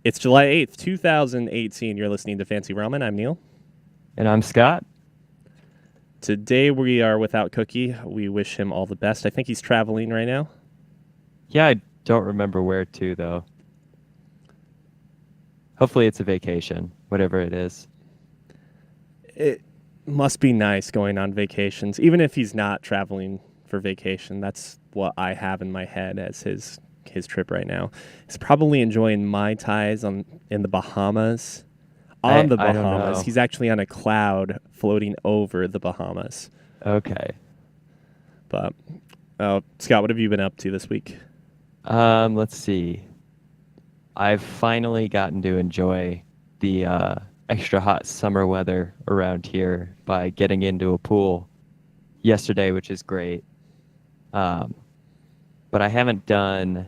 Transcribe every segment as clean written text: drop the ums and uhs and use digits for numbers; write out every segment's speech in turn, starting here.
It's July 8th, 2018. You're listening to Fancy Ramen. I'm Neil. And I'm Scott. Today we are without Cookie. We wish him all the best. I think he's traveling right now. Yeah, I don't remember where to, though. Hopefully it's a vacation, whatever it is. It must be nice going on vacations, even if he's not traveling for vacation. That's what I have in my head as his trip right now. He's probably enjoying Mai Tais in the Bahamas. On the I don't Bahamas. know. He's actually on a cloud floating over the Bahamas. Okay. But, Scott, what have you been up to this week? Let's see. I've finally gotten to enjoy the extra hot summer weather around here by getting into a pool yesterday, which is great. But I haven't done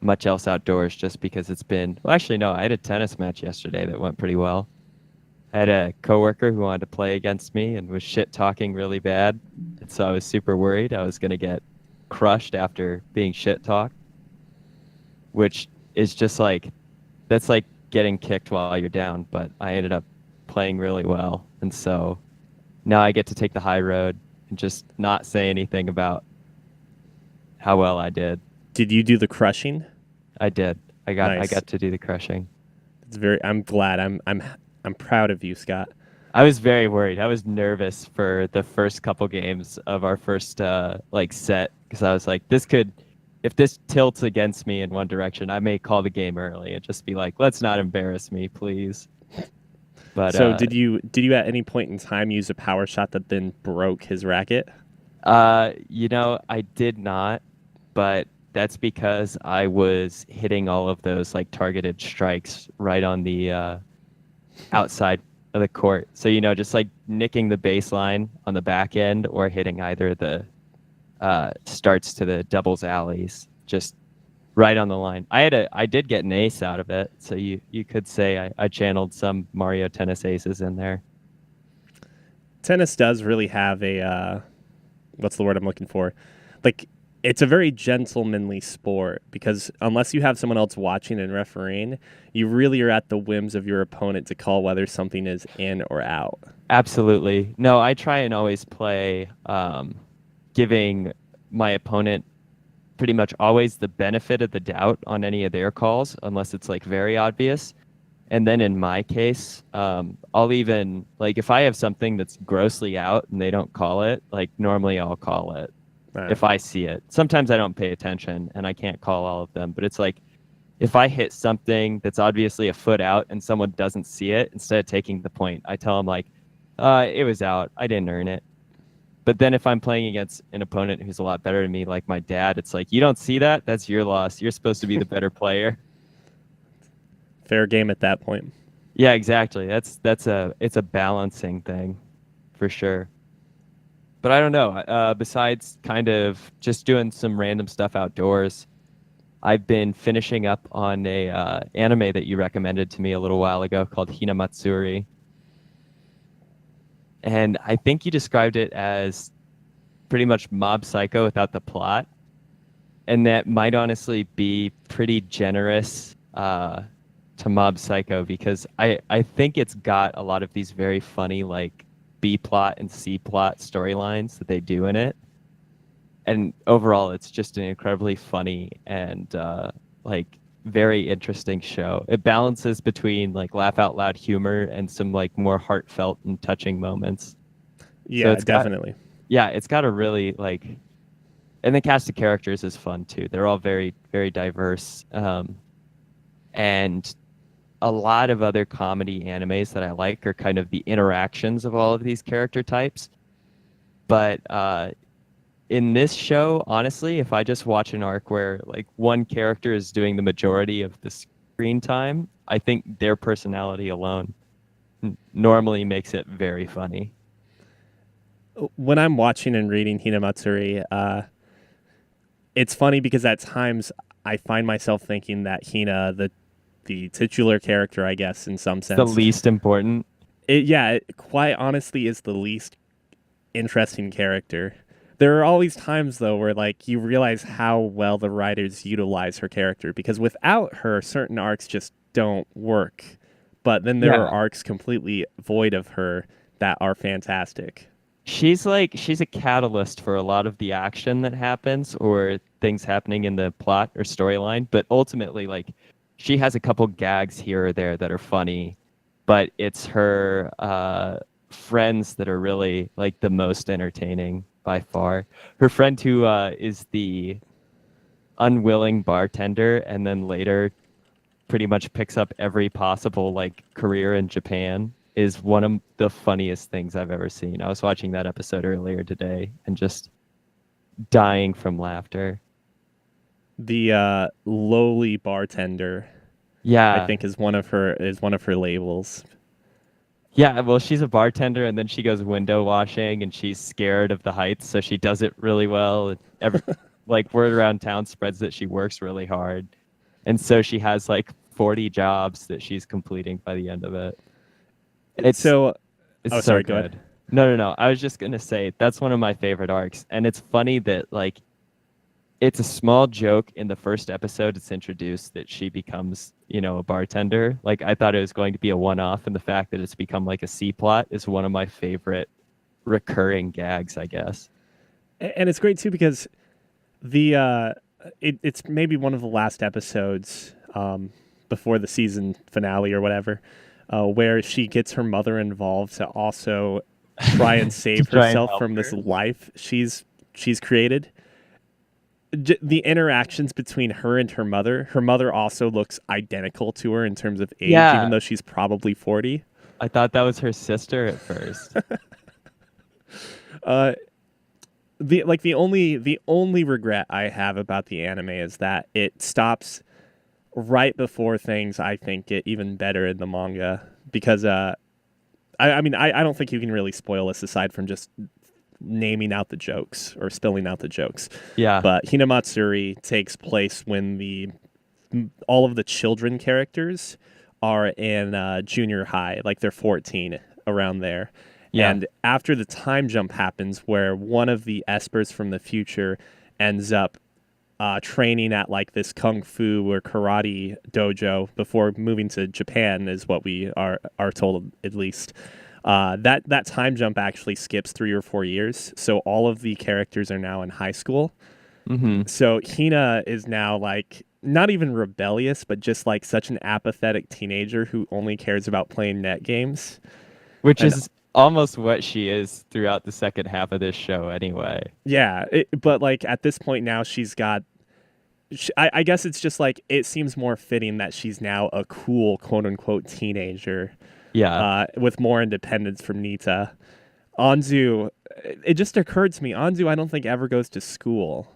much else outdoors just because it's been, well, actually, no, I had a tennis match yesterday that went pretty well. I had a coworker who wanted to play against me and was shit talking really bad. And so I was super worried I was going to get crushed after being shit talked, which is just like, that's like getting kicked while you're down. But I ended up playing really well. And so now I get to take the high road and just not say anything about how well I did. Did you do the crushing? I did. I Nice. got to do the crushing. I'm glad. I'm proud of you, Scott. I was very worried. I was nervous for the first couple games of our first set because I was like, if this tilts against me in one direction, I may call the game early and just be like, let's not embarrass me, please. But So did you at any point in time use a power shot that then broke his racket? I did not, but that's because I was hitting all of those like targeted strikes right on the outside of the court. So, just like nicking the baseline on the back end or hitting either the starts to the doubles alleys, just right on the line. I did get an ace out of it. So you could say I channeled some Mario Tennis aces in there. Tennis does really have a what's the word I'm looking for? Like, it's a very gentlemanly sport because unless you have someone else watching and refereeing, you really are at the whims of your opponent to call whether something is in or out. Absolutely. No, I try and always play giving my opponent pretty much always the benefit of the doubt on any of their calls, unless it's like very obvious. And then in my case, I'll even, like, if I have something that's grossly out and they don't call it, like, normally I'll call it if I see it. Sometimes I don't pay attention and I can't call all of them, but it's like, if I hit something that's obviously a foot out and someone doesn't see it, instead of taking the point, I tell them, like, it was out. I didn't earn it. But then if I'm playing against an opponent who's a lot better than me, like my dad, it's like, you don't see that? That's your loss. You're supposed to be the better player. Fair game at that point. Yeah, exactly. It's a balancing thing for sure. But I don't know. Besides kind of just doing some random stuff outdoors, I've been finishing up on a anime that you recommended to me a little while ago called Hinamatsuri. And I think you described it as pretty much Mob Psycho without the plot. And that might honestly be pretty generous to Mob Psycho because I think it's got a lot of these very funny like B plot and C plot storylines that they do in it. And overall, it's just an incredibly funny and like very interesting show. It balances between like laugh out loud humor and some like more heartfelt and touching moments. Yeah, So it's definitely. it's got a really like, and the cast of characters is fun too. They're all very, very diverse. And a lot of other comedy animes that I like are kind of the interactions of all of these character types. But in this show, honestly, if I just watch an arc where like one character is doing the majority of the screen time, I think their personality alone normally makes it very funny. When I'm watching and reading Hinamatsuri, it's funny because at times I find myself thinking that Hina, the titular character, I guess, in some It's the sense, least important. it quite honestly is the least interesting character. There are always times though where like you realize how well the writers utilize her character because without her, certain arcs just don't work. But then there are Yeah. arcs completely void of her that are fantastic. She's a catalyst for a lot of the action that happens or things happening in the plot or storyline, but ultimately like she has a couple gags here or there that are funny, but it's her friends that are really like the most entertaining by far. Her friend who is the unwilling bartender and then later pretty much picks up every possible like career in Japan is one of the funniest things I've ever seen. I was watching that episode earlier today and just dying from laughter. The lowly bartender, I Yeah. think, is one of her labels. Yeah, well, she's a bartender and then she goes window washing and she's scared of the heights, so she does it really well. And like word around town spreads that she works really hard. And so she has like 40 jobs that she's completing by the end of it. It's So, It's oh, so sorry, go ahead. good. No, no, no. I was just gonna say that's one of my favorite arcs, and it's funny that like it's a small joke in the first episode. It's introduced that she becomes, a bartender. Like I thought it was going to be a one-off, and the fact that it's become like a C plot is one of my favorite recurring gags, I guess. And it's great too because the it's maybe one of the last episodes before the season finale or whatever, where she gets her mother involved to also try and To save try and herself help from this her. life she's created. The interactions between her and her mother also looks identical to her in terms of age, even Yeah, though she's probably 40. I thought that was her sister at first. Uh, the only regret I have about the anime is that it stops right before things I think get even better in the manga because I mean I don't think you can really spoil this aside from just naming out the jokes or spilling out the jokes. Yeah, But Hinamatsuri takes place when the all of the children characters are in junior high, like they're 14 around there. yeah, And after the time jump happens, where one of the espers from the future ends up training at like this kung fu or karate dojo before moving to Japan, is what we are told at least. That time jump actually skips 3 or 4 years, so all of the characters are now in high school. mm-hmm. So Hina is now like not even rebellious, but just like such an apathetic teenager who only cares about playing net games. Which And is almost what she is throughout the second half of this show, anyway. yeah, but like at this point now, she's got. I guess it's just like it seems more fitting that she's now a cool quote unquote teenager Yeah. with more independence from Nita. Anzu, it just occurred to me, Anzu, I don't think ever goes to school,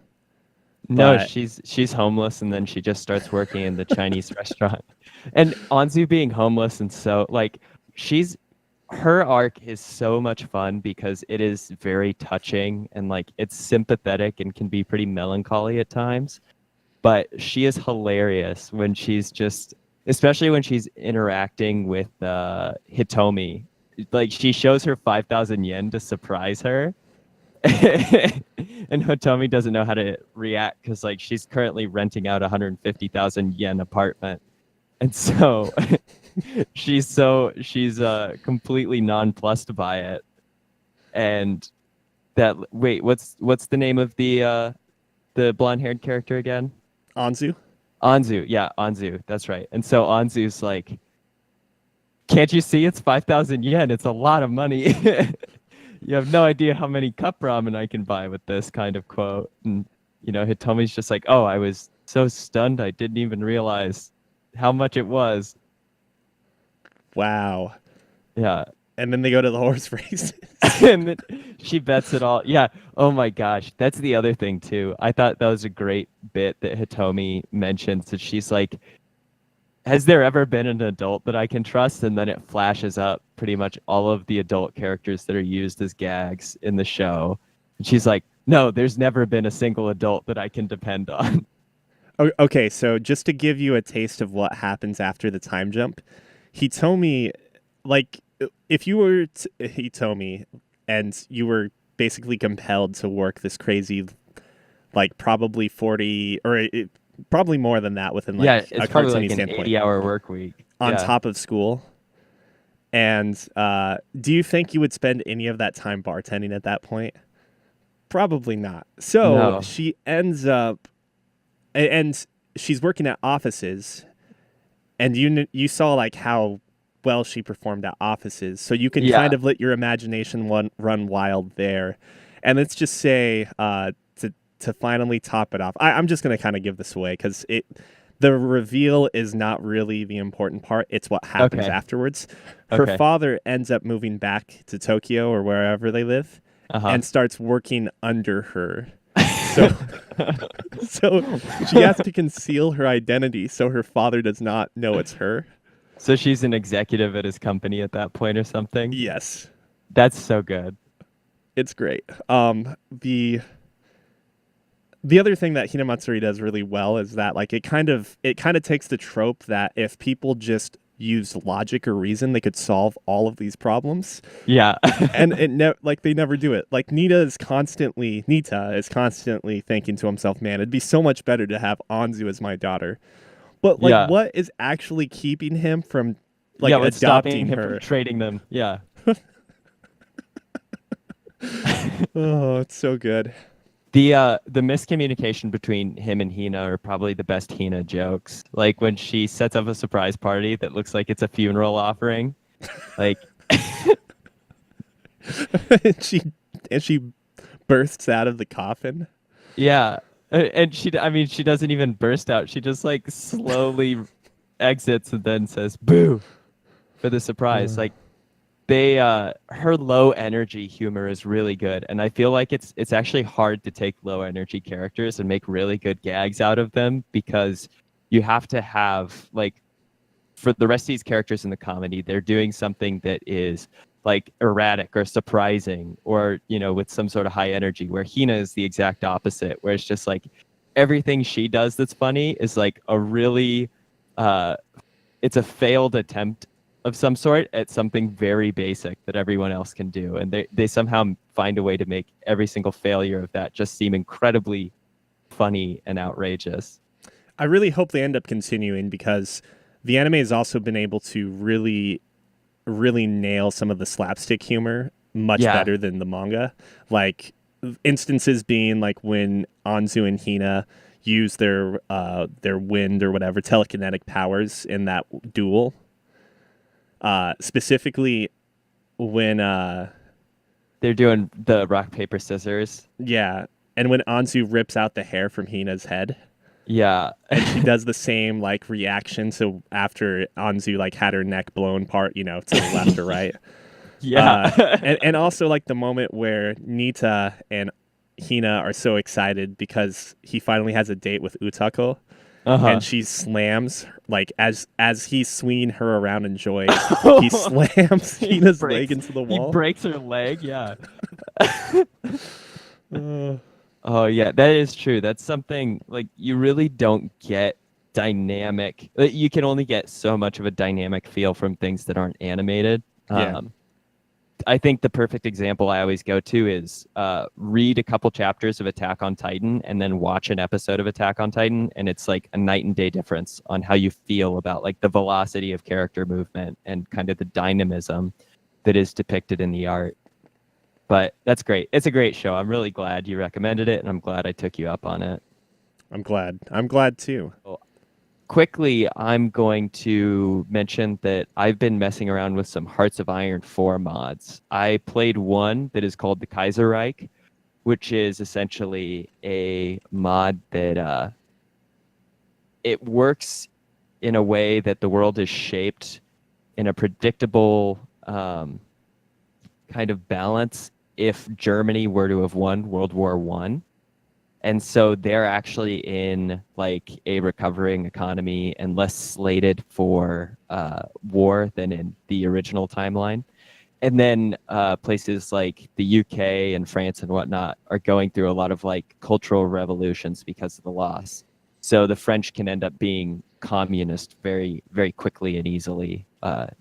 No, but she's homeless and then she just starts working in the Chinese restaurant. And Anzu being homeless and so like she's her arc is so much fun because it is very touching and like it's sympathetic and can be pretty melancholy at times. But she is hilarious when she's just especially when she's interacting with Hitomi. Like she shows her 5,000 yen to surprise her and Hitomi doesn't know how to react because like she's currently renting out a 150,000 yen apartment, and so she's completely nonplussed by it. And that wait, what's the name of the blonde haired character again? Anzu. Anzu, yeah, Anzu, that's right. And so Anzu's like, can't you see it's 5,000 yen? It's a lot of money. You have no idea how many cup ramen I can buy with this kind of quote. And, Hitomi's just like, oh, I was so stunned. I didn't even realize how much it was. Wow. Yeah. And then they go to the horse races. And then she bets it all. Yeah. Oh my gosh. That's the other thing, too. I thought that was a great bit that Hitomi mentions that she's like, has there ever been an adult that I can trust? And then it flashes up pretty much all of the adult characters that are used as gags in the show. And she's like, no, there's never been a single adult that I can depend on. Okay, so just to give you a taste of what happens after the time jump, Hitomi, like, if you were Hitomi and you were basically compelled to work this crazy, like, probably 40 or probably more than that within Yeah, like a it's probably cartoony like an standpoint 80-hour work week. on Yeah. top of school. And do you think you would spend any of that time bartending at that point? Probably not. So No. she ends up, and she's working at offices, and you saw like how well she performed at offices, so you can kind Yeah. of let your imagination run wild there. And let's just say to finally top it off, I'm just gonna kind of give this away because the reveal is not really the important part. It's what happens Okay. afterwards. Her Okay. father ends up moving back to Tokyo or wherever they live Uh-huh. and starts working under her. So so she has to conceal her identity so her father does not know it's her. So she's an executive at his company at that point or something. Yes. That's so good. It's great. The other thing that Hinamatsuri does really well is that like it kind of takes the trope that if people just used logic or reason, they could solve all of these problems. Yeah. And like they never do it. Like Nita is constantly thinking to himself, "Man, it'd be so much better to have Anzu as my daughter." But like, Yeah. what is actually keeping him from like Yeah, what's stopping adopting him from her? trading them? Yeah. Oh, it's so good. The miscommunication between him and Hina are probably the best Hina jokes. Like when she sets up a surprise party that looks like it's a funeral offering. Like and she bursts out of the coffin. yeah. And I mean she doesn't even burst out. She just like slowly exits and then says boo for the surprise. Like they her low energy humor is really good, and I feel like it's actually hard to take low energy characters and make really good gags out of them because you have to have like for the rest of these characters in the comedy, they're doing something that is like erratic or surprising or with some sort of high energy, where Hina is the exact opposite, where it's just like everything she does that's funny is like a really uh it's a failed attempt of some sort at something very basic that everyone else can do. And they somehow find a way to make every single failure of that just seem incredibly funny and outrageous. I really hope they end up continuing because the anime has also been able to really, really nail some of the slapstick humor much Yeah. better than the manga. Like instances being like when Anzu and Hina use their wind or whatever telekinetic powers in that duel. Specifically when They're doing the rock, paper, scissors. yeah, and when Anzu rips out the hair from Hina's head. Yeah. And she does the same like reaction. So after Anzu like had her neck blown part, to the left or right. Yeah. And also like the moment where Nita and Hina are so excited because he finally has a date with Utako, Uh-huh. and she slams like as he's swinging her around in joy, he slams Hina's leg into the He wall. breaks her leg. Yeah. Uh, Oh yeah, that is true. That's something like you really don't get dynamic. You can only get so much of a dynamic feel from things that aren't animated. yeah, I think the perfect example I always go to is read a couple chapters of Attack on Titan and then watch an episode of Attack on Titan, and it's like a night and day difference on how you feel about like the velocity of character movement and kind of the dynamism that is depicted in the art. But that's great. It's a great show. I'm really glad you recommended it, and I'm glad I took you up on it. I'm glad. I'm glad too. Quickly, I'm going to mention that I've been messing around with some Hearts of Iron 4 mods. I played one that is called the Kaiserreich, which is essentially a mod that it works in a way that the world is shaped in a predictable kind of balance if Germany were to have won World War One. And so they're actually in like a recovering economy and less slated for war than in the original timeline. And then places like the UK and France and whatnot are going through a lot of like cultural revolutions because of the loss. So the French can end up being communist very, very quickly and easily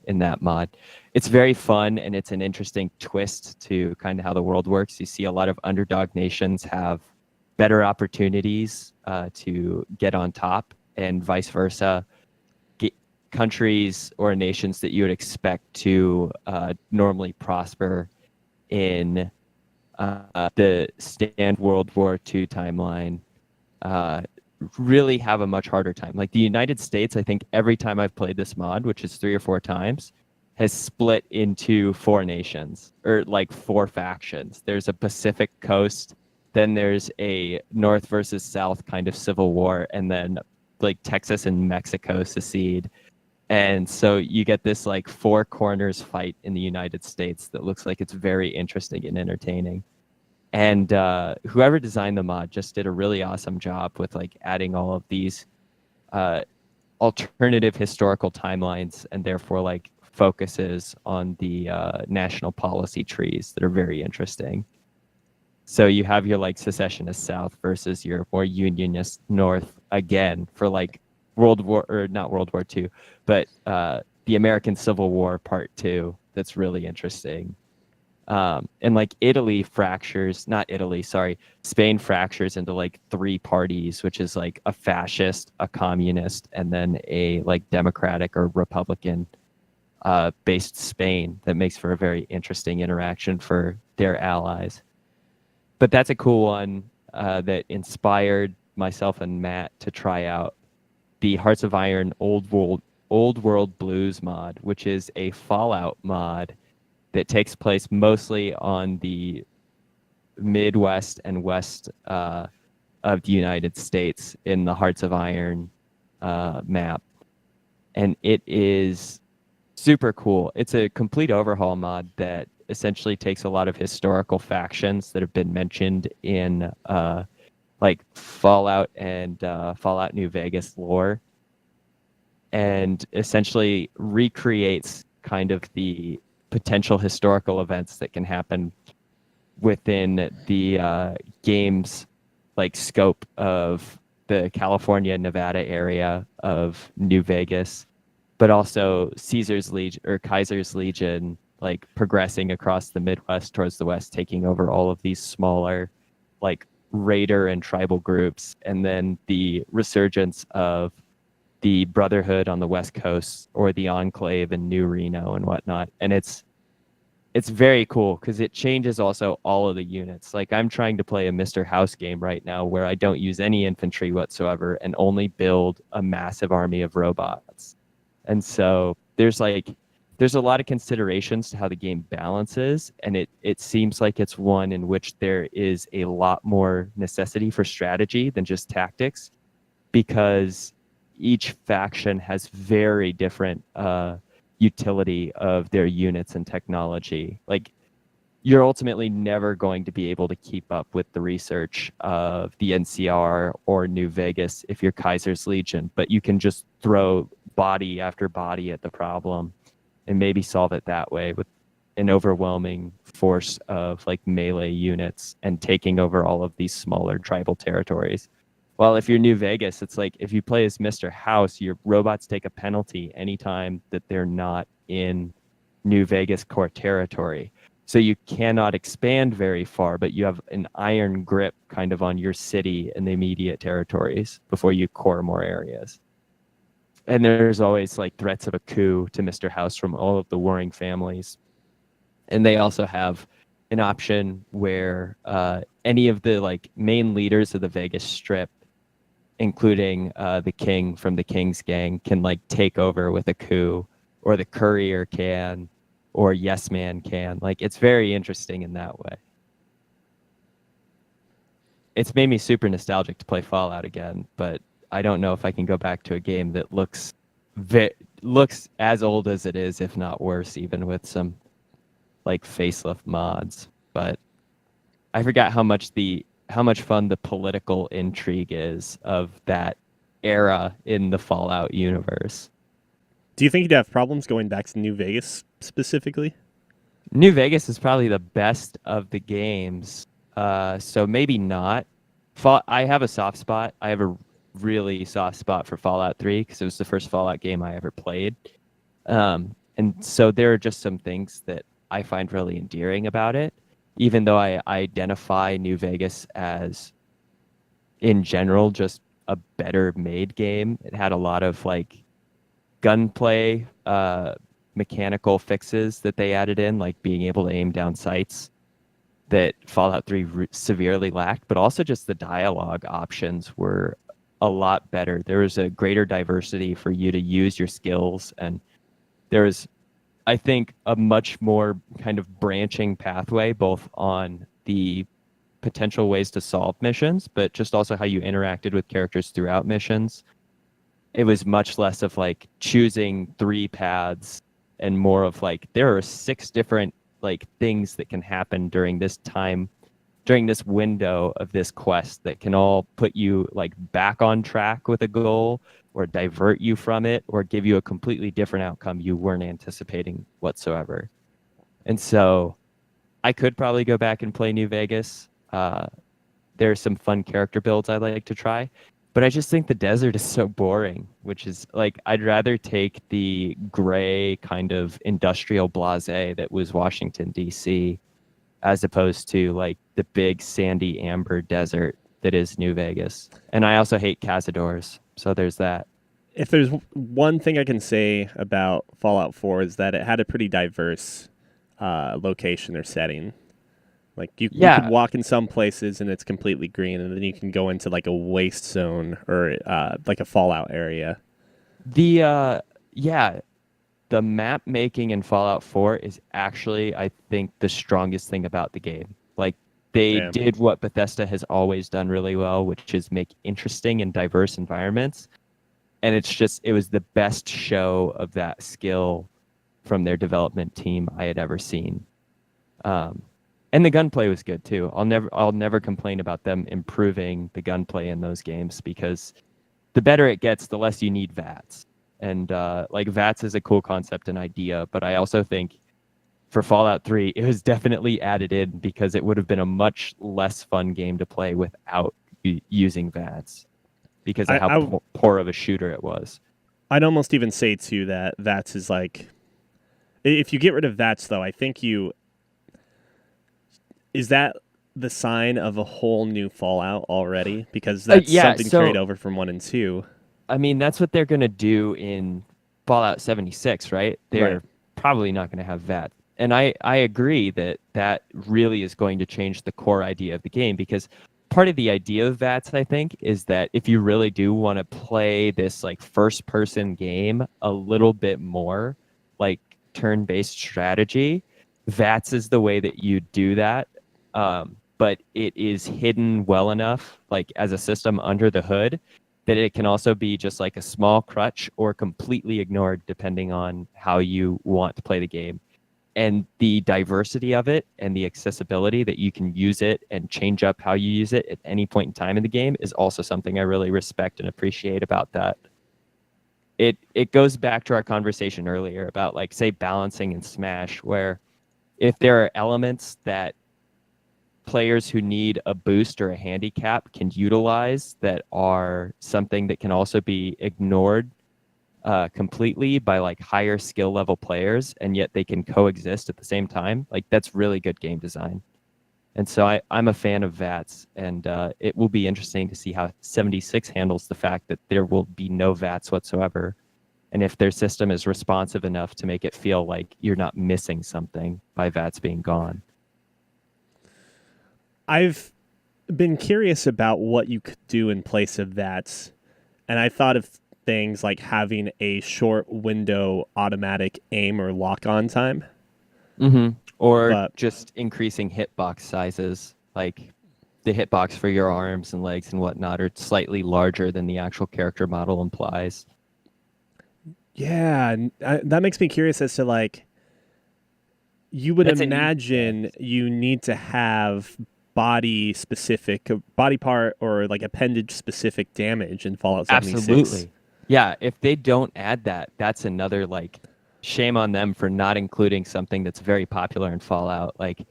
in that mod. It's very fun and it's an interesting twist to kind of how the world works. You see a lot of underdog nations have better opportunities to get on top, and vice versa. Countries or nations that you would expect to normally prosper in the stand World War II timeline uh, really have a much harder time. Like the United States, I think every time I've played this mod, which is 3 or 4 times, has split into 4 nations or like 4 factions. There's a Pacific coast, then there's a North versus South kind of civil war, and then like Texas and Mexico secede. And so you get this like 4 corners fight in the United States that looks like it's very interesting and entertaining. And whoever designed the mod just did a really awesome job with like adding all of these uh, alternative historical timelines, and therefore like focuses on the national policy trees that are very interesting. So you have your like secessionist South versus your more unionist North again for like World War, or not World War II, but the American Civil War Part Two. That's really interesting. And like Italy fractures, not Italy, sorry, Spain fractures into like 3 parties, which is like a fascist, a communist, and then a like democratic or republican based Spain that makes for a very interesting interaction for their allies. But that's a cool one that inspired myself and Matt to try out the Hearts of Iron Old World Blues mod, which is a Fallout mod that takes place mostly on the Midwest and West of the United States in the Hearts of Iron map. And it is super cool. It's a complete overhaul mod that essentially takes a lot of historical factions that have been mentioned in like Fallout and Fallout New Vegas lore, and essentially recreates kind of the potential historical events that can happen within the game's like scope of the California, Nevada area of New Vegas, but also Caesar's Legion or Kaiser's Legion, like progressing across the Midwest towards the West, taking over all of these smaller, like raider and tribal groups, and then the resurgence of the Brotherhood on the West Coast or the Enclave in New Reno and whatnot. And it's very cool because it changes also all of the units. Like I'm trying to play a Mr. House game right now where I don't use any infantry whatsoever and only build a massive army of robots. And so there's a lot of considerations to how the game balances, and it seems like it's one in which there is a lot more necessity for strategy than just tactics, because each faction has very different utility of their units and technology. Like you're ultimately never going to be able to keep up with the research of the NCR or New Vegas if you're Kaiser's Legion, but you can just throw body after body at the problem and maybe solve it that way with an overwhelming force of like melee units and taking over all of these smaller tribal territories. Well, if you're New Vegas, it's like if you play as Mr. House, your robots take a penalty anytime that they're not in New Vegas core territory. So you cannot expand very far, but you have an iron grip kind of on your city and the immediate territories before you core more areas. And there's always like threats of a coup to Mr. House from all of the warring families. And they also have an option where any of the like main leaders of the Vegas Strip, including the king from the King's Gang, can like take over with a coup, or the courier can, or Yes Man can. Like it's very interesting in that way. It's made me super nostalgic to play Fallout again, but I don't know if I can go back to a game that looks as old as it is, if not worse, even with some like facelift mods. But I forgot how much fun the political intrigue is of that era in the Fallout universe. Do you think you'd have problems going back to New Vegas specifically? New Vegas is probably the best of the games, so maybe not. I have a soft spot. I have a really soft spot for Fallout 3 because it was the first Fallout game I ever played. And so there are just some things that I find really endearing about it, even though I identify New Vegas as in general just a better made game. It had a lot of like gunplay, mechanical fixes that they added in, like being able to aim down sights that Fallout 3 severely lacked, but also just the dialogue options were a lot better. There was a greater diversity for you to use your skills, and there was, I think, a much more kind of branching pathway, both on the potential ways to solve missions, but just also how you interacted with characters throughout missions. It was much less of like choosing three paths and more of like there are six different like things that can happen during this time, during this window of this quest, that can all put you like back on track with a goal or divert you from it or give you a completely different outcome you weren't anticipating whatsoever. And so I could probably go back and play New Vegas. There's some fun character builds I'd like to try, but I just think the desert is so boring, which is like I'd rather take the gray kind of industrial blasé that was Washington D.C. as opposed to like the big sandy amber desert that is New Vegas. And I also hate cazadores, so there's that. If there's one thing I can say about Fallout 4 is that it had a pretty diverse location or setting. Like you could Yeah, walk in some places and it's completely green, and then you can go into like a waste zone or like a Fallout area. the yeah, the map making in Fallout 4 is actually, I think, the strongest thing about the game. Like they Yeah. did what Bethesda has always done really well, which is make interesting and diverse environments. And it's just it was the best show of that skill from their development team I had ever seen. Um, and the gunplay was good too. I'll never complain about them improving the gunplay in those games because the better it gets, the less you need VATS. And like VATS is a cool concept and idea, but I also think for Fallout 3, it was definitely added in because it would have been a much less fun game to play without using VATS because of I, how I poor of a shooter it was. I'd almost even say too that VATS is like, if you get rid of VATS though, I think you is that the sign of a whole new Fallout already, because that's Yeah, something carried so over from 1 and 2. I mean that's what they're gonna do in Fallout 76, right? Right. They're probably not gonna have VATS. And I agree that that really is going to change the core idea of the game because part of the idea of VATS, I think, is that if you really do want to play this like first person game a little bit more, like turn based strategy, VATS is the way that you do that. But it is hidden well enough, like as a system under the hood, that it can also be just like a small crutch or completely ignored depending on how you want to play the game. And the diversity of it and the accessibility that you can use it and change up how you use it at any point in time in the game is also something I really respect and appreciate about that. It goes back to our conversation earlier about like say balancing in Smash, where if there are elements that players who need a boost or a handicap can utilize that are something that can also be ignored completely by like higher skill level players, and yet they can coexist at the same time. Like that's really good game design. And so I'm a fan of VATS, and it will be interesting to see how 76 handles the fact that there will be no VATS whatsoever, and if their system is responsive enough to make it feel like you're not missing something by VATS being gone. I've been curious about what you could do in place of that, and I thought of things like having a short window automatic aim or lock on time. Or But just increasing hitbox sizes, like the hitbox for your arms and legs and whatnot are slightly larger than the actual character model implies. yeah, that makes me curious as to like, you would That's an easy imagine fix. you need to have body specific, body part or like appendage specific damage in Fallout 76. Absolutely. Yeah, if they don't add that, that's another like shame on them for not including something that's very popular in Fallout. Like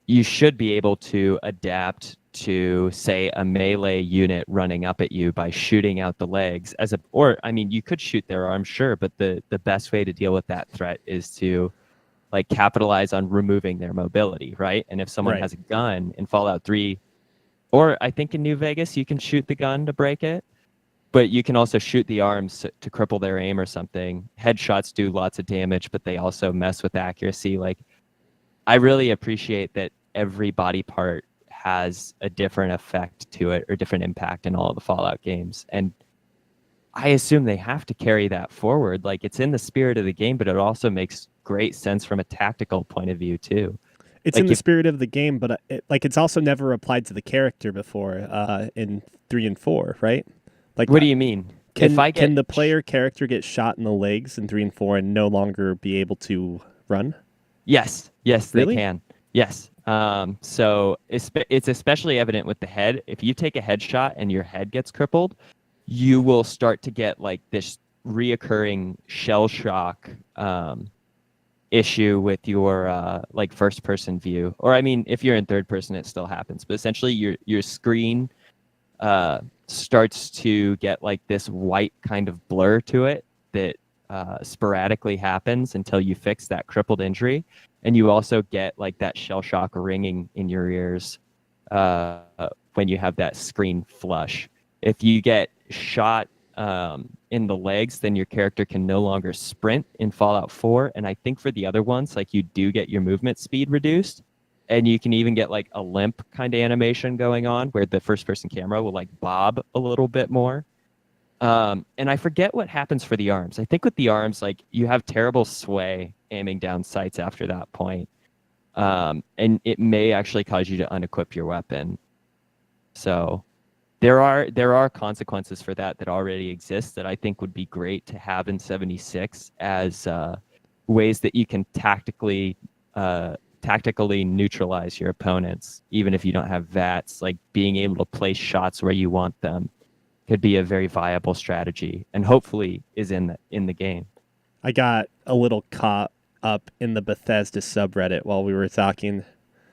you should be able to adapt to say a melee unit running up at you by shooting out the legs as a or I mean you could shoot their arms, sure, but the best way to deal with that threat is to like capitalize on removing their mobility, right? And if someone Right. has a gun in Fallout 3, Or I think in New Vegas you can shoot the gun to break it, but you can also shoot the arms to cripple their aim or something. Headshots do lots of damage, but they also mess with accuracy. Like, I really appreciate that every body part has a different effect to it or different impact in all of the Fallout games. And I assume they have to carry that forward. Like, it's in the spirit of the game, but it also makes great sense from a tactical point of view too. It's in Like the if spirit of the game, but it's also never applied to the character before in 3 and 4, right? Like, what do you mean? If can I can get the player character get shot in the legs in 3 and 4 and no longer be able to run? Yes, yes, they Really? can. Yes. So it's especially evident with the head. If you take a headshot and your head gets crippled, you will start to get like this reoccurring shell shock issue with your like first person view. Or I mean, if you're in third person, it still happens. But essentially, your screen starts to get like this white kind of blur to it that sporadically happens until you fix that crippled injury. And you also get like that shell shock ringing in your ears uh, when you have that screen flush. If you get shot in the legs, then your character can no longer sprint in Fallout 4. And I think for the other ones, like you do get your movement speed reduced. And you can even get like a limp kind of animation going on where the first person camera will like bob a little bit more. And I forget what happens for the arms. I think with the arms, like you have terrible sway aiming down sights after that point. And it may actually cause you to unequip your weapon. So there are consequences for that that already exist that I think would be great to have in 76 as ways that you can tactically neutralize your opponents, even if you don't have VATs. Like being able to place shots where you want them could be a very viable strategy, and hopefully is in the game. I got a little caught up in the Bethesda subreddit while we were talking,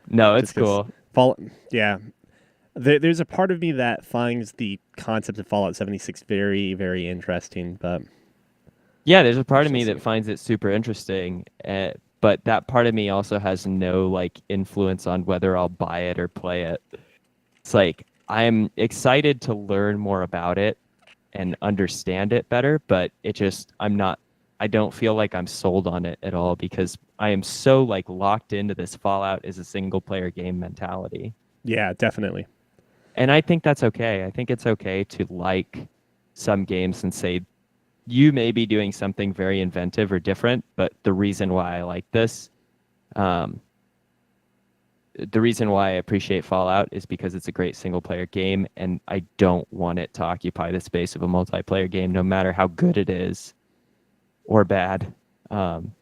No, it's just because cool. Fall. Yeah, there's a part of me that finds the concept of Fallout 76 very, very interesting, but Yeah, there's a we part of shall me see. that finds it super interesting, but that part of me also has no like influence on whether I'll buy it or play it. It's like I'm excited to learn more about it and understand it better, but I don't feel like I'm sold on it at all because I am so like locked into this Fallout as a single player game mentality. Yeah, definitely. And I think that's okay. I think it's okay to like some games and say you may be doing something very inventive or different, but um, the reason why I appreciate Fallout is because it's a great single player game, and I don't want it to occupy the space of a multiplayer game, no matter how good it is or bad.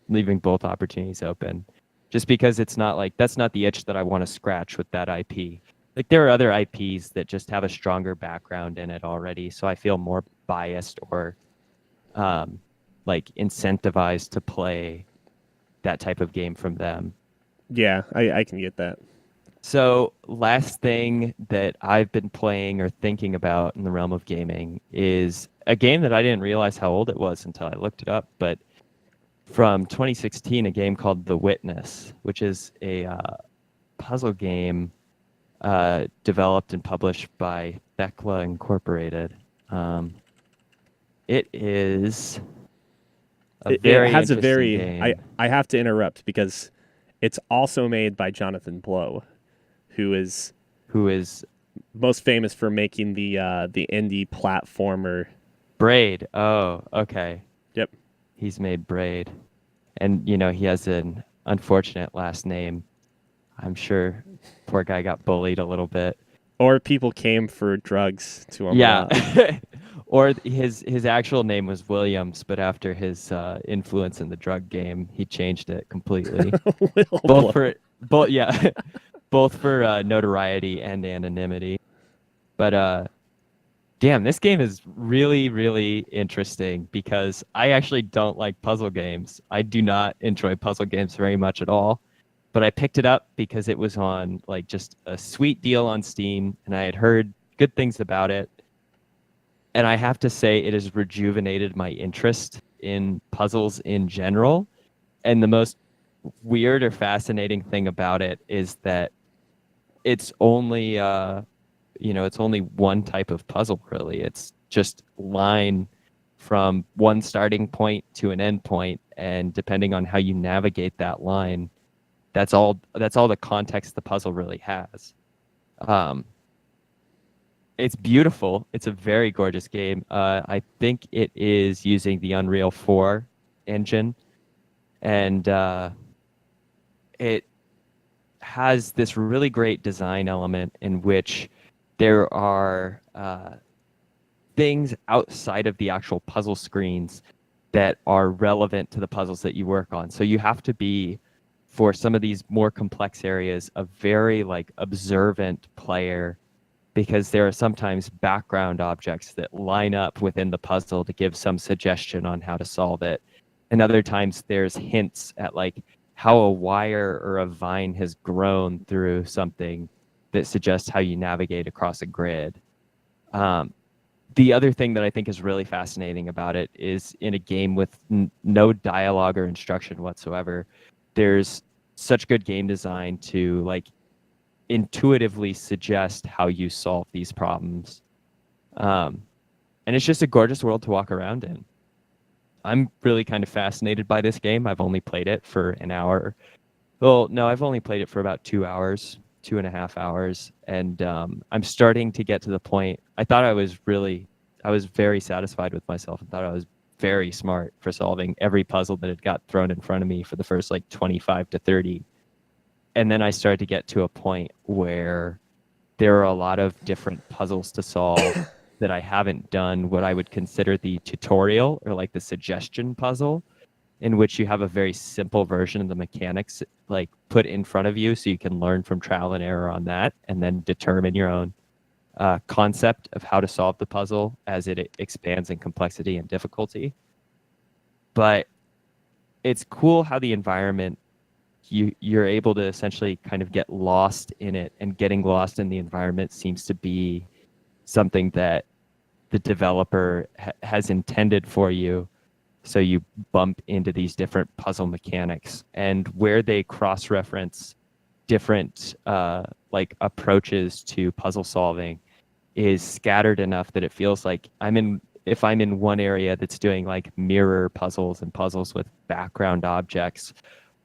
Leaving both opportunities open, just because it's not like that's not the itch that I want to scratch with that IP. Like there are other IPs that just have a stronger background in it already, so I feel more biased or um, like incentivized to play that type of game from them. Yeah, I can get that. So, last thing that I've been playing or thinking about in the realm of gaming is a game that I didn't realize how old it was until I looked it up, but from 2016, a game called The Witness, which is a puzzle game developed and published by Thekla Incorporated. Um, it is a It very has a interesting very. game. I have to interrupt because it's also made by Jonathan Blow, who is Who is most famous for making the indie platformer. Braid? Oh, okay. Yep. He's made Braid. And, he has an unfortunate last name. I'm sure poor guy got bullied a little bit. Or people came for drugs to him a Yeah. lot. Or his actual name was Williams, but after his influence in the drug game, he changed it completely. Little Both blow. for both yeah, both for notoriety and anonymity. But damn, this game is really, really interesting because I actually don't like puzzle games. I do not enjoy puzzle games very much at all. But I picked it up because it was on like just a sweet deal on Steam, and I had heard good things about it. And I have to say, it has rejuvenated my interest in puzzles in general. And the most weird or fascinating thing about it is that it's only it's only one type of puzzle, really. It's just line from one starting point to an end point, and depending on how you navigate that line, that's all the context the puzzle really has. Um, it's beautiful. It's a very gorgeous game. I think it is using the Unreal 4 engine, and it has this really great design element in which there are things outside of the actual puzzle screens that are relevant to the puzzles that you work on. So you have to be, for some of these more complex areas, a very like observant player, because there are sometimes background objects that line up within the puzzle to give some suggestion on how to solve it. And other times there's hints at like how a wire or a vine has grown through something that suggests how you navigate across a grid. Um, the other thing that I think is really fascinating about it is, in a game with no dialogue or instruction whatsoever, there's such good game design to like intuitively suggest how you solve these problems. And it's just a gorgeous world to walk around in. I'm really kind of fascinated by this game. I've only played it for an hour. Well, no, I've only played it for about 2 hours, 2.5 hours, and I'm starting to get to the point. I was very satisfied with myself and thought I was very smart for solving every puzzle that had got thrown in front of me for the first like 25 to 30. And then I started to get to a point where there are a lot of different puzzles to solve that I haven't done what I would consider the tutorial or like the suggestion puzzle, in which you have a very simple version of the mechanics like put in front of you so you can learn from trial and error on that and then determine your own concept of how to solve the puzzle as it expands in complexity and difficulty. But it's cool how the environment, you're able to essentially kind of get lost in it, and getting lost in the environment seems to be something that the developer has intended for you. So you bump into these different puzzle mechanics, and where they cross-reference different like approaches to puzzle solving is scattered enough that it feels like if I'm in one area that's doing like mirror puzzles and puzzles with background objects,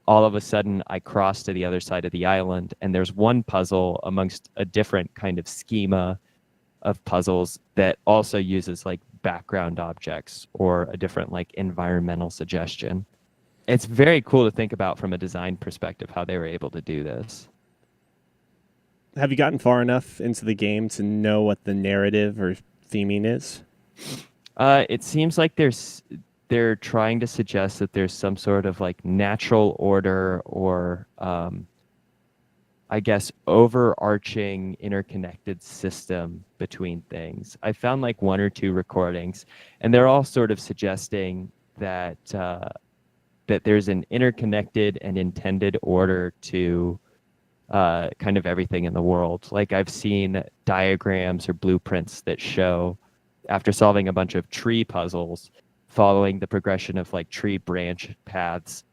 all of a sudden I cross to the other side of the island, and there's one puzzle amongst a different kind of schema of puzzles that also uses like background objects or a different like environmental suggestion. It's very cool to think about from a design perspective how they were able to do this. Have you gotten far enough into the game to know what the narrative or theming is? It seems like they're trying to suggest that there's some sort of like natural order or I guess overarching interconnected system between things. I found like one or two recordings, and they're all sort of suggesting that that there's an interconnected and intended order to kind of everything in the world. Like I've seen diagrams or blueprints that show, after solving a bunch of tree puzzles, following the progression of like tree branch paths,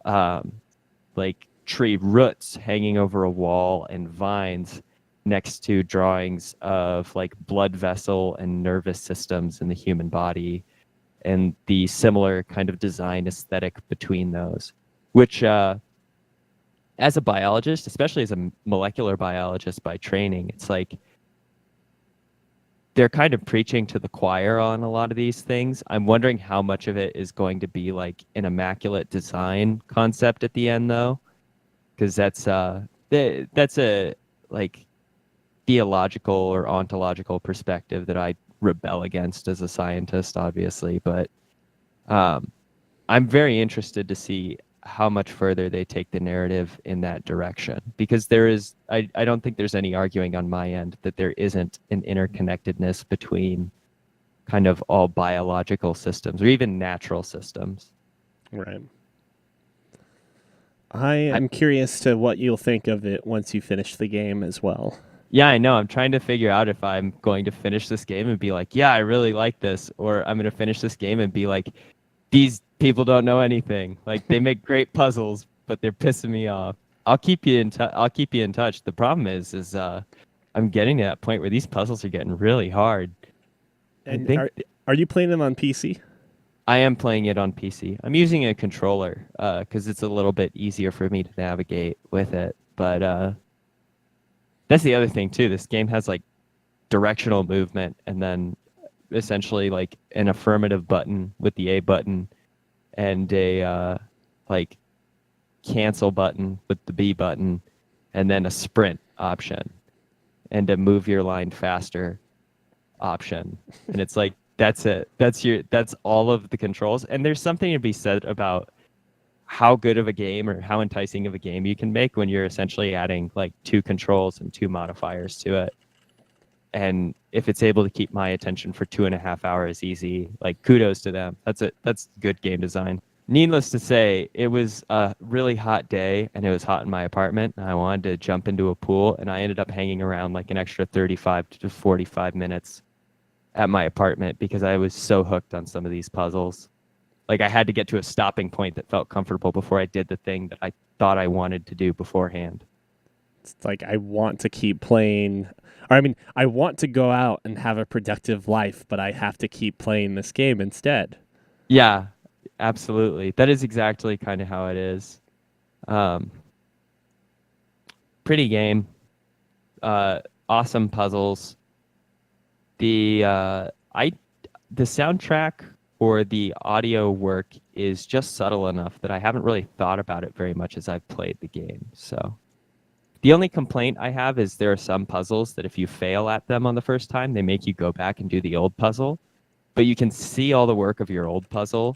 like tree roots hanging over a wall and vines next to drawings of like blood vessel and nervous systems in the human body, and the similar kind of design aesthetic between those, which as a biologist, especially as a molecular biologist by training, it's like they're kind of preaching to the choir on a lot of these things. I'm wondering how much of it is going to be like an immaculate design concept at the end, though, because that's a like theological or ontological perspective that I rebel against as a scientist, obviously. But I'm very interested to see how much further they take the narrative in that direction, because I don't think there's any arguing on my end that there isn't an interconnectedness between kind of all biological systems or even natural systems. Right. I am curious to what you'll think of it once you finish the game as well. Yeah, I know. I'm trying to figure out if I'm going to finish this game and be like, yeah, I really like this, or I'm going to finish this game and be like, these people don't know anything. Like they make great puzzles, but they're pissing me off. I'll keep you in touch. The problem is I'm getting to that point where these puzzles are getting really hard. I And think are you playing them on PC? I am playing it on PC. I'm using a controller because it's a little bit easier for me to navigate with it. But that's the other thing too. This game has like directional movement and then essentially like an affirmative button with the A button and a like cancel button with the B button and then a sprint option and a move your line faster option. And it's like that's it. That's all of the controls. And there's something to be said about how good of a game or how enticing of a game you can make when you're essentially adding like two controls and two modifiers to it. And if it's able to keep my attention for 2.5 hours easy, like kudos to them. That's it. That's good game design. Needless to say, it was a really hot day and it was hot in my apartment. And I wanted to jump into a pool and I ended up hanging around like an extra 35 to 45 minutes at my apartment because I was so hooked on some of these puzzles. Like I had to get to a stopping point that felt comfortable before I did the thing that I thought I wanted to do beforehand. It's like I want to keep playing. Or I mean, I want to go out and have a productive life, but I have to keep playing this game instead. Yeah, absolutely. That is exactly kind of how it is. Um, Pretty game. Awesome puzzles. The I the soundtrack or the audio work is just subtle enough that I haven't really thought about it very much as I've played the game. So the only complaint I have is there are some puzzles that if you fail at them on the first time, they make you go back and do the old puzzle, but you can see all the work of your old puzzle.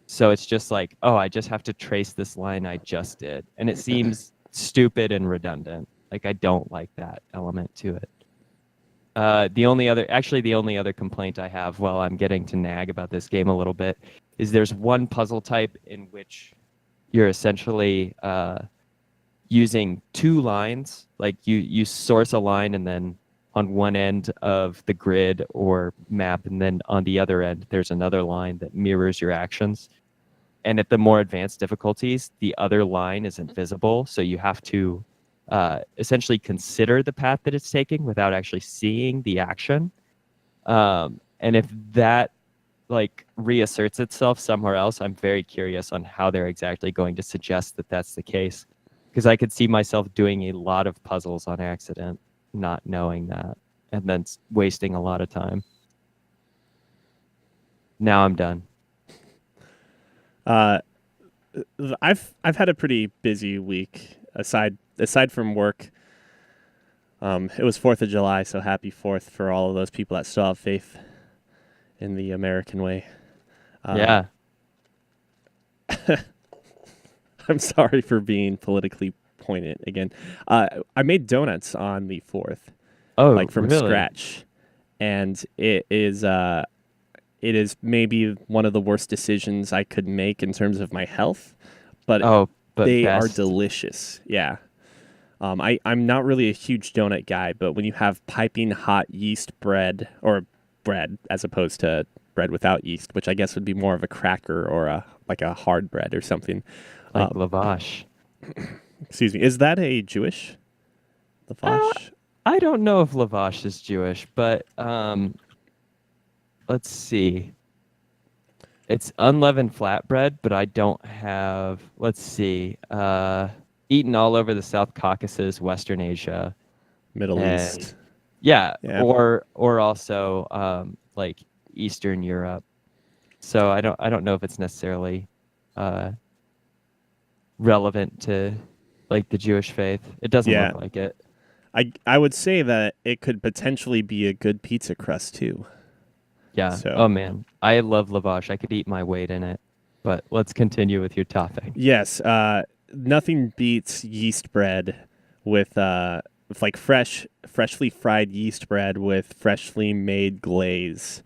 So it's just like, oh, I just have to trace this line I just did. And it seems stupid and redundant. Like I don't like that element to it. The only other complaint I have while I'm getting to nag about this game a little bit is there's one puzzle type in which you're essentially using two lines. Like you source a line and then on one end of the grid or map, and then on the other end, there's another line that mirrors your actions. And at the more advanced difficulties, the other line is invisible. So you have to essentially consider the path that it's taking without actually seeing the action. And if that like reasserts itself somewhere else, I'm very curious on how they're exactly going to suggest that that's the case. Because I could see myself doing a lot of puzzles on accident, not knowing that, and then wasting a lot of time. Now I'm done. Uh, I've had a pretty busy week aside from work. It was 4th of July, so happy 4th for all of those people that still have faith in the American way. Uh, Yeah. I'm sorry for being politically poignant again. I made donuts on the 4th, Oh, like from really? scratch, and it is maybe one of the worst decisions I could make in terms of my health, but Oh, but they are best. delicious. Yeah. I'm not really a huge donut guy, but when you have piping hot yeast bread or bread as opposed to bread without yeast, which I guess would be more of a cracker or a like a hard bread or something. Like Um, lavash. Excuse me. Is that a Jewish Uh, lavash? I don't know if lavash is Jewish, but let's see. It's unleavened flatbread, but I don't have, let's see, eaten all over the South Caucasus, Western Asia, Middle and East. yeah, Yeah. or also like Eastern Europe. So I don't know if it's necessarily uh, relevant to like the Jewish faith. It doesn't Yeah. look like it. I would say that it could potentially be a good pizza crust too. Yeah. So Oh man, I love lavash. I could eat my weight in it. But let's continue with your topping. yes, nothing beats yeast bread with like freshly fried yeast bread with freshly made glaze.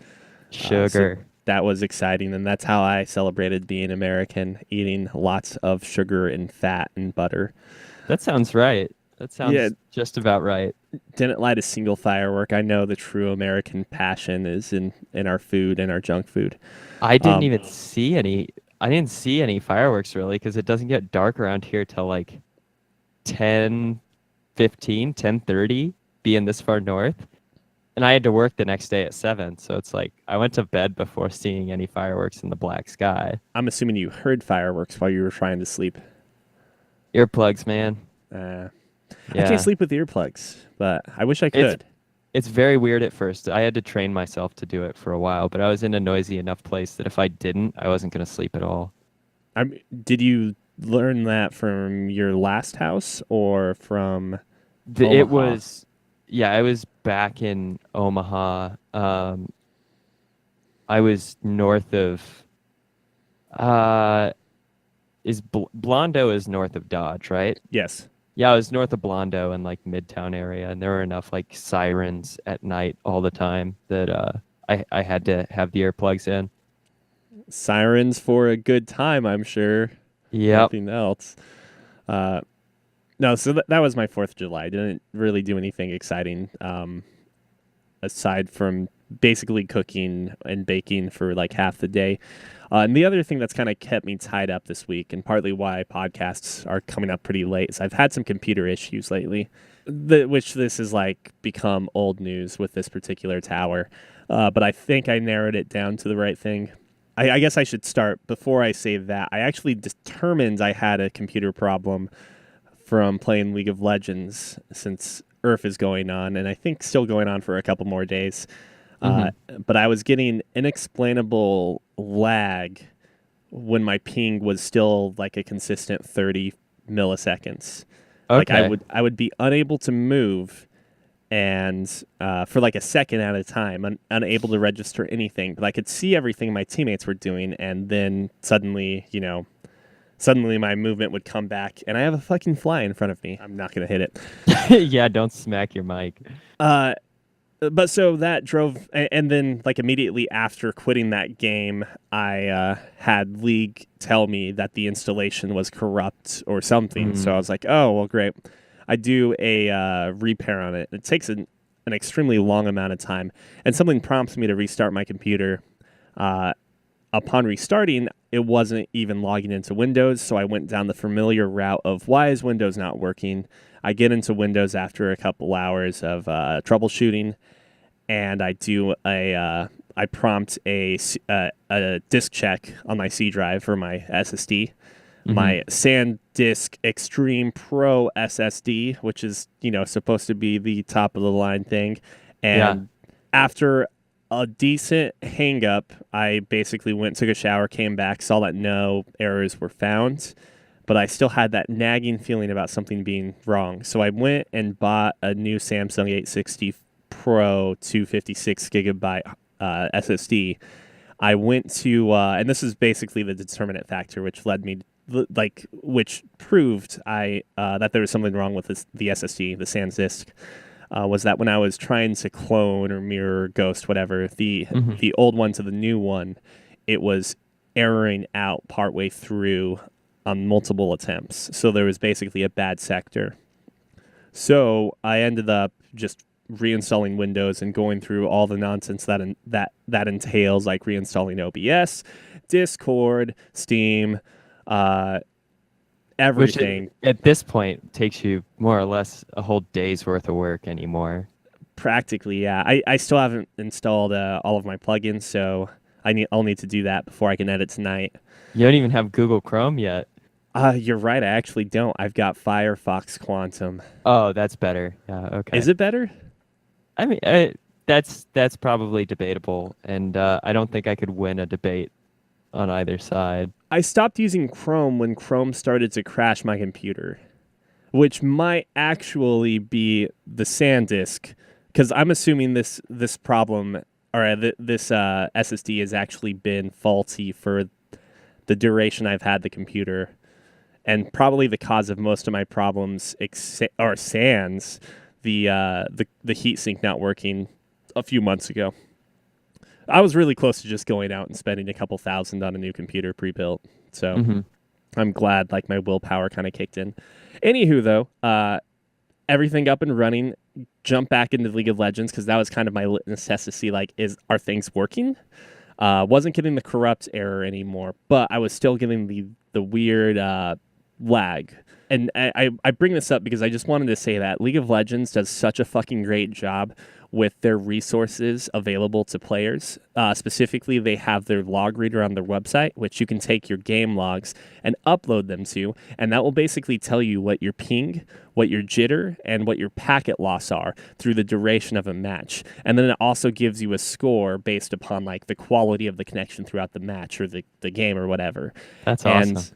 So Sugar. that was exciting, and that's how I celebrated being American, eating lots of sugar and fat and butter. That sounds right. That Yeah, sounds just about right. didn't light a single firework. I know the true American passion is in our food and our junk food. I didn't Um, even see any. I didn't see any fireworks really because it doesn't get dark around here till like 10, 15, 10:30. being this far north. And I had to work the next day at 7, so it's like I went to bed before seeing any fireworks in the black sky. I'm assuming you heard fireworks while you were trying to sleep. Earplugs, man. Uh, I can't Yeah. sleep with earplugs, but I wish I It's could. it's very weird at first. I had to train myself to do it for a while, but I was in a noisy enough place that if I didn't, I wasn't going to sleep at all. Did you learn that from your last house or from It Omaha? was, yeah, I was back in Omaha. I was north of, uh, Blondo is north of Dodge, right? Yes. Yeah, I was north of Blondo in like Midtown area, and there were enough like sirens at night all the time that I had to have the earplugs in. Sirens for a good time, I'm sure. Yep. Nothing else. Uh, no, so that was my 4th of July. I didn't really do anything exciting aside from basically cooking and baking for like half the day. And the other thing that's kind of kept me tied up this week, and partly why podcasts are coming up pretty late, is I've had some computer issues lately, which this is like become old news with this particular tower. But I think I narrowed it down to the right thing. I guess I should start before I say that. I actually determined I had a computer problem from playing League of Legends since Earth is going on, and I think still going on for a couple more days. Uh, Hmm. but I was getting inexplainable lag when my ping was still like a consistent 30 milliseconds. Like I Okay. would I would be unable to move and for like a second at a time, unable to register anything. But I could see everything my teammates were doing, and then suddenly, suddenly my movement would come back, and I have a fucking fly in front of me. I'm not gonna hit it. Yeah, don't smack your mic. Uh, but so that drove, and then like immediately after quitting that game, I had League tell me that the installation was corrupt or something. So I Mm. was like, oh well, great. I do a repair on it. It takes an extremely long amount of time, and something prompts me to restart my computer. Uh, Upon restarting, it wasn't even logging into Windows, so I went down the familiar route of why is Windows not working? I get into Windows after a couple hours of troubleshooting, and I prompt a disk check on my C drive for my SSD, Hmm. my SanDisk Extreme Pro SSD, which is supposed to be the top of the line thing, Yeah. and after a decent hang up, I basically went, took a shower, came back, saw that no errors were found, but I still had that nagging feeling about something being wrong. So I went and bought a new Samsung 860 Pro 256 gigabyte SSD. I went to, and this is basically the determinant factor, which led me, which proved that there was something wrong with the SSD, the SanDisk. Was that when I was trying to clone or mirror, ghost, whatever, Hmm. the old one to the new one, it was erroring out partway through on multiple attempts. So there was basically a bad sector. So I ended up just reinstalling Windows and going through all the nonsense that entails, like reinstalling OBS, Discord, Steam, uh, Which everything. at this point takes you more or less a whole day's worth of work anymore. Practically, yeah. I still haven't installed all of my plugins, so I'll need to do that before I can edit tonight. You don't even have Google Chrome yet. You're right. I actually don't. I've got Firefox Quantum. Oh, that's better. Yeah, Is okay. it better? I mean, that's probably debatable, and I don't think I could win a debate on either side. I stopped using Chrome when Chrome started to crash my computer, which might actually be the SanDisk, because I'm assuming this problem or this SSD has actually been faulty for the duration I've had the computer, and probably the cause of most of my problems are sans the heatsink not working a few months ago. I was really close to just going out and spending a couple thousand on a new computer pre-built. So Hmm. I'm glad like my willpower kind of kicked in. Anywho, though, everything up and running. Jump back into League of Legends because that was kind of my litmus test to see like are things working. Wasn't getting the corrupt error anymore, but I was still getting the weird lag. and I bring this up because I just wanted to say that League of Legends does such a fucking great job with their resources available to players. Specifically, they have their log reader on their website, which you can take your game logs and upload them to, and that will basically tell you what your ping, what your jitter, and what your packet loss are through the duration of a match. And then it also gives you a score based upon like the quality of the connection throughout the match or the game or whatever. That's awesome. And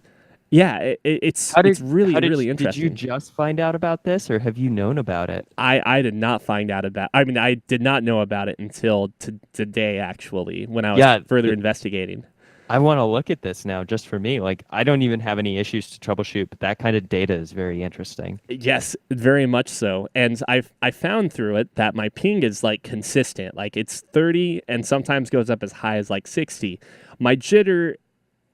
yeah, it's How it's did really how did really did you interesting. just find out about this, or have you known about it? I did not find out about. I mean, I did not know about it until today, actually, when I was Yeah, further investigating. I want to look at this now just for me. Like, I don't even have any issues to troubleshoot, but that kind of data is very interesting. Yes, very much so. And I found through it that my ping is like consistent. Like it's 30 and sometimes goes up as high as like 60. My jitter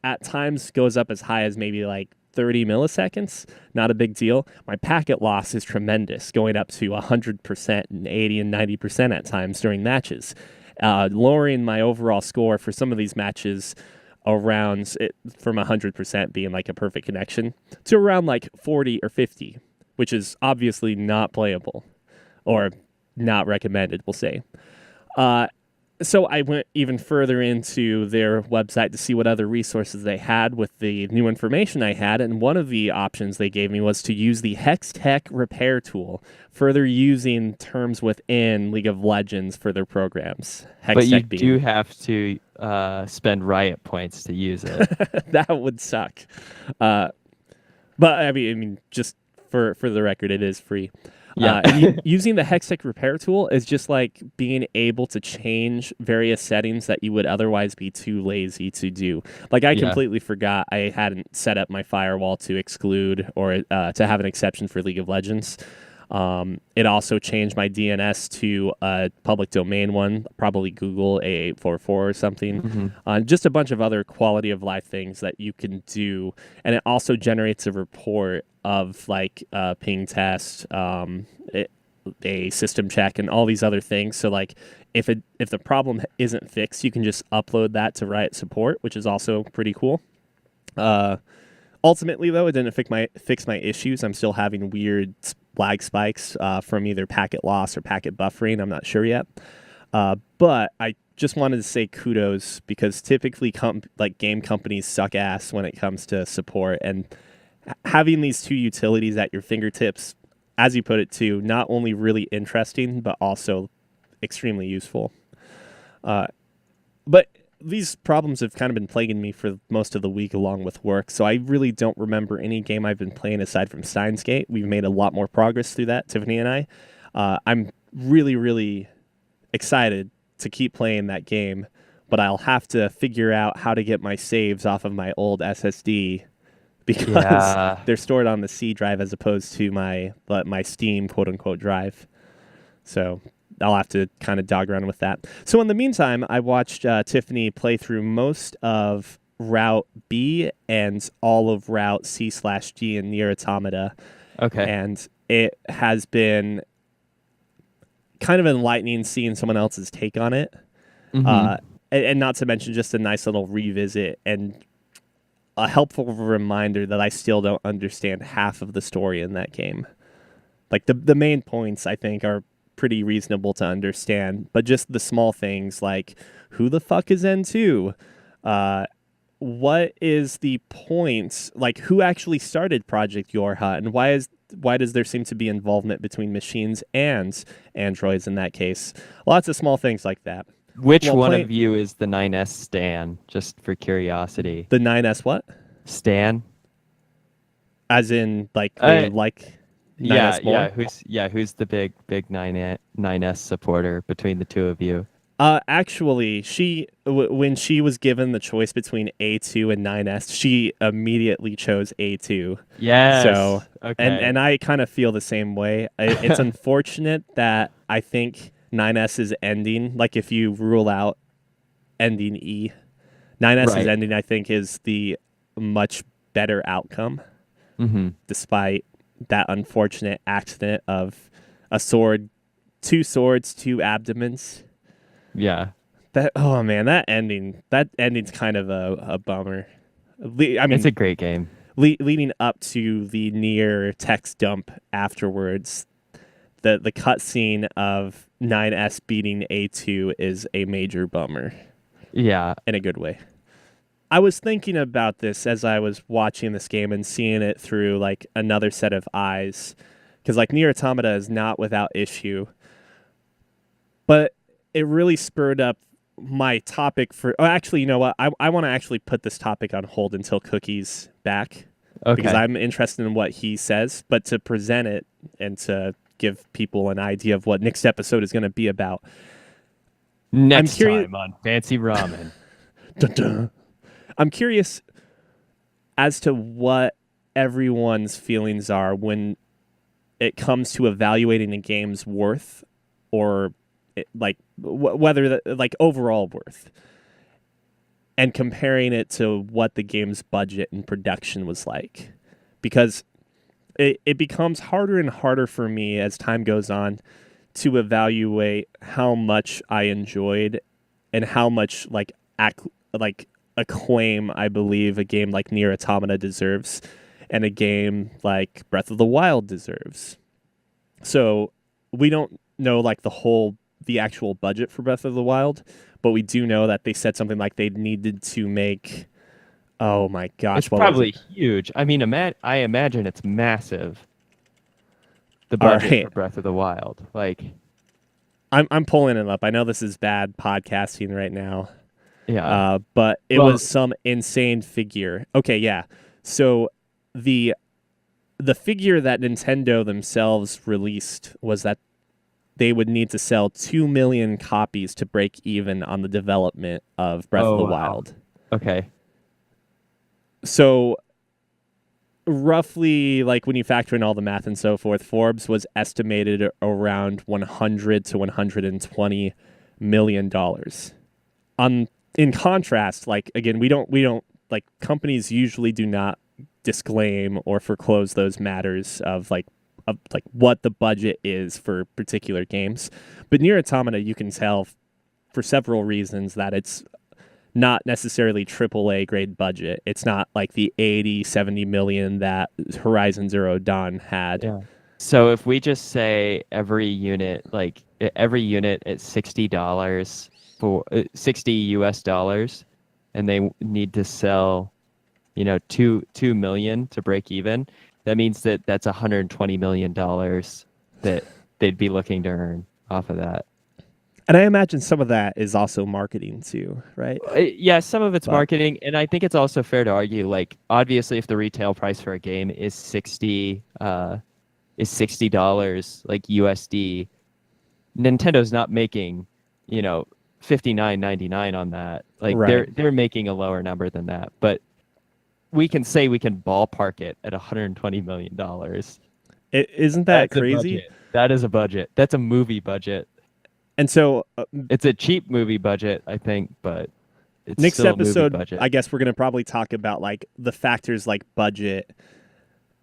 at times goes up as high as maybe like 30 milliseconds. Not a big deal. My packet loss is tremendous, going up to 100% and 80 and 90% at times during matches. Lowering my overall score for some of these matches around it from 100% being like a perfect connection to around like 40 or 50, which is obviously not playable or not recommended, we'll say. Uh, so I went even further into their website to see what other resources they had with the new information I had, and one of the options they gave me was to use the Hex Tech repair tool, further using terms within League of Legends for their programs. But Hex you Tech do being have to spend riot points to use it. that would suck. Uh, but I mean, just for the record, it is free. Yeah. Using the Hextech repair tool is just like being able to change various settings that you would otherwise be too lazy to do. Like I Yeah. completely forgot I hadn't set up my firewall to exclude or to have an exception for League of Legends. It also changed my DNS to a public domain one, probably Google A844 or something. hmm Just a bunch of other quality of life things that you can do. And it also generates a report of like a ping test, a system check, and all these other things. So like if the problem isn't fixed, you can just upload that to Riot support, which is also pretty cool. Uh, Ultimately, though, it didn't fix my issues. I'm still having weird lag spikes from either packet loss or packet buffering. I'm not sure yet. But I just wanted to say kudos because typically like game companies suck ass when it comes to support, and having these two utilities at your fingertips, as you put it too, not only really interesting but also extremely useful. Uh, but these problems have kind of been plaguing me for most of the week along with work, so I really don't remember any game I've been playing aside from Steins Gate. We've made a lot more progress through that, Tiffany and I. I'm really, really excited to keep playing that game, but I'll have to figure out how to get my saves off of my old SSD because Yeah. they're stored on the C drive as opposed to my Steam quote unquote drive. So I'll have to kind of dog around with that. So in the meantime, I watched Tiffany play through most of Route B and all of Route C/D in Nier Automata, Okay. and it has been kind of enlightening seeing someone else's take on it. hmm Uh, and not to mention just a nice little revisit and a helpful reminder that I still don't understand half of the story in that game. Like the main points I think are pretty reasonable to understand, but just the small things like who the fuck is N2? Uh, what is the point? Like who actually started Project Yorha, and why does there seem to be involvement between machines and androids in that case? Lots of small things like that. Which Well, one playing of you is the 9S Stan? Just for curiosity. the 9S what? Stan? As in like they Uh, like yeah, 9S more? who's the big 9S supporter between the two of you? Actually, when she was given the choice between A2 and 9S, she immediately chose A2. So, Yes. and Okay. I kind of feel the same way. It's unfortunate that I think 9S is ending. Like if you rule out ending E, 9S is Right. ending. I think is the much better outcome, hmm despite that unfortunate accident of a sword, two swords, two abdomens. Yeah. That that ending's kind of a bummer. I It's mean, a great game. leading up to the Nier text dump afterwards, the cutscene of 9S beating A2 is a major bummer Yeah. in a good way. I was thinking about this as I was watching this game and seeing it through like another set of eyes, because like Nier Automata is not without issue, but it really spurred up my topic for. Oh, actually, you know what? I want to actually put this topic on hold until Cookie's back because Okay. I'm interested in what he says. But to present it and to give people an idea of what next episode is going to be about, I'm Next curious. time on Fancy Ramen. Dun, dun. I'm curious as to what everyone's feelings are when it comes to evaluating a game's worth or whether like overall worth and comparing it to what the game's budget and production was like, because it becomes harder and harder for me as time goes on to evaluate how much I enjoyed and how much like acclaim I believe a game like Nier Automata deserves and a game like Breath of the Wild deserves. So we don't know like the actual budget for Breath of the Wild, but we do know that they said something like they needed to make, oh my It's gosh, what was probably it? huge. I mean, I imagine it's massive. The All budget right. for Breath of the Wild, like, I'm pulling it up. I know this is bad podcasting right now. yeah. But it Well, was some insane figure. Okay, yeah. So the the figure that Nintendo themselves released was that they would need to sell 2 million copies to break even on the development of Breath of oh the wow. Wild. Okay. So roughly like when you factor in all the math and so forth, Forbes was estimated around 100 to 120 million dollars. On In contrast, like again, we don't like companies usually do not disclaim or foreclose those matters of like what the budget is for particular games. But Near Automata, you can tell for several reasons that it's not necessarily AAA grade budget. It's not like the 80, 70 million that Horizon Zero Dawn had. Yeah. So if we just say every unit at $60 for 60 US dollars, and they need to sell, 2 million to break even, that means that that's $120 million that they'd be looking to earn off of that. And I imagine some of that is also marketing too, right? Yeah, some of it's But marketing, and I think it's also fair to argue, like, obviously, if the retail price for a game is $60 like USD, Nintendo's not making, 59.99 on that. Like right. they're making a lower number than that, but we can ballpark it at $120 million. Isn't that That's a crazy? budget. That is a budget. That's a movie budget. And so It's a cheap movie budget, I think, but it's next still a movie episode, budget. I guess we're going to probably talk about like the factors like budget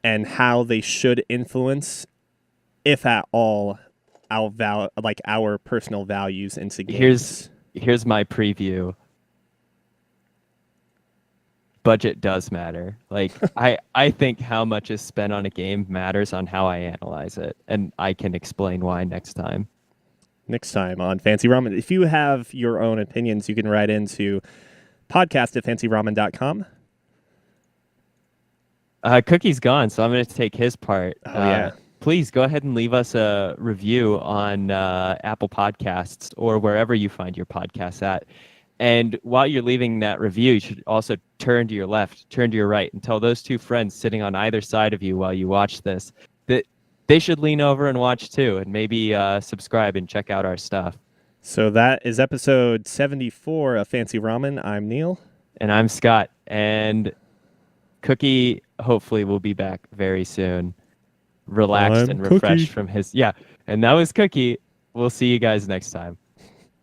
and how they should influence, if at all, our personal values into games. Here's my preview. Budget does matter. Like I think how much is spent on a game matters on how I analyze it, and I can explain why next time. Next time on Fancy Ramen. If you have your own opinions, you can write into podcast@fancyramen.com. Cookie's gone, so I'm going to take his part. Oh, yeah. Please go ahead and leave us a review on Apple Podcasts or wherever you find your podcasts at. And while you're leaving that review, you should also turn to your left, turn to your right, and tell those two friends sitting on either side of you while you watch this that they should lean over and watch too, and maybe subscribe and check out our stuff. So that is episode 74 of Fancy Ramen. I'm Neil. And I'm Scott. And Cookie hopefully will be back very soon, relaxed I'm and refreshed Cookie. from his. Yeah. And that was Cookie. We'll see you guys next time.